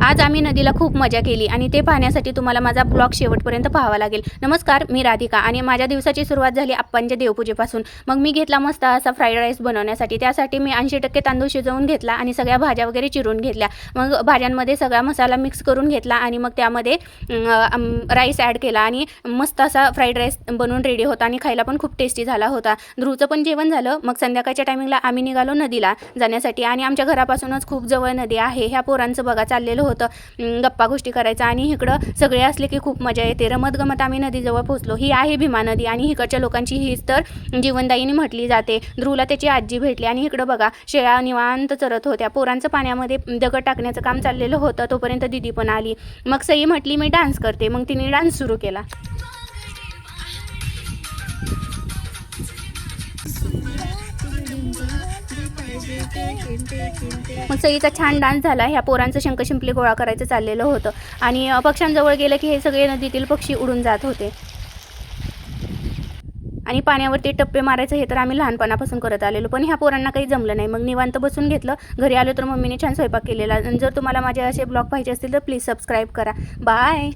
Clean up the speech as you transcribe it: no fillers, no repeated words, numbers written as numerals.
आज आम्ही नदीला खूप मजा केली आणि ते पाहण्यासाठी तुम्हाला माझा ब्लॉग शेवटपर्यंत पाहावा लागेल। नमस्कार, मी राधिका आणि माझ्या दिवसाची सुरुवात झाली आप्पांच्या देवपूजेपासून। मग मी घेतला मस्त असा फ्राईड राईस बनवण्यासाठी। त्यासाठी मी 80% तांदूळ शिजवून घेतला आणि सगळ्या भाज्या वगैरे चिरून घेतल्या। मग भाज्यांमध्ये सगळा मसाला मिक्स करून घेतला आणि मग त्यामध्ये राईस ॲड केला आणि मस्त असा फ्राईड राईस बनवून रेडी होता आणि खायला पण खूप टेस्टी झाला होता। ध्रुवचं पण जेवण झालं। मग संध्याकाळच्या टायमिंगला आम्ही निघालो नदीला जाण्यासाठी आणि आमच्या घरापासूनच खूप जवळ नदी आहे। ह्या पोरांचं बघा चाललेलं होतं गप्पा गोष्टी करायचा आणि इकडं सगळे असले की खूप मजा येते। रमत गमत आम्ही नदीजवळ पोहोचलो। ही आहे भीमा नदी आणि इकडच्या लोकांची हीच तर जीवनदायिनी म्हटली जाते। ध्रुवला त्याची आजी भेटली आणि इकडं बघा शेळ्या निवांत चरत होत्या। पोरांचं पाण्यामध्ये दगड टाकण्याचं काम चाललेलं होतं तोपर्यंत दीदी पण आली। मग सई म्हटली मी डान्स करते, मग तिने डान्स सुरू केला। मग सईचा छान डान्स झाला। ह्या पोरांचं शंखशिंपले गोळा करायचं चाललेलं होतं आणि पक्ष्यांजवळ गेलं की हे सगळे नदीतील पक्षी उडून जात होते आणि पाण्यावरती टप्पे मारायचं हे तर आम्ही लहानपणापासून करत आलेलो, पण ह्या पोरांना काही जमलं नाही। मग निवांत बसून घेतलं। घरी आलो तर मम्मीने छान स्वयंपाक केलेला। जर तुम्हाला माझे असे ब्लॉग पाहिजे असतील तर प्लीज सबस्क्राईब करा। बाय।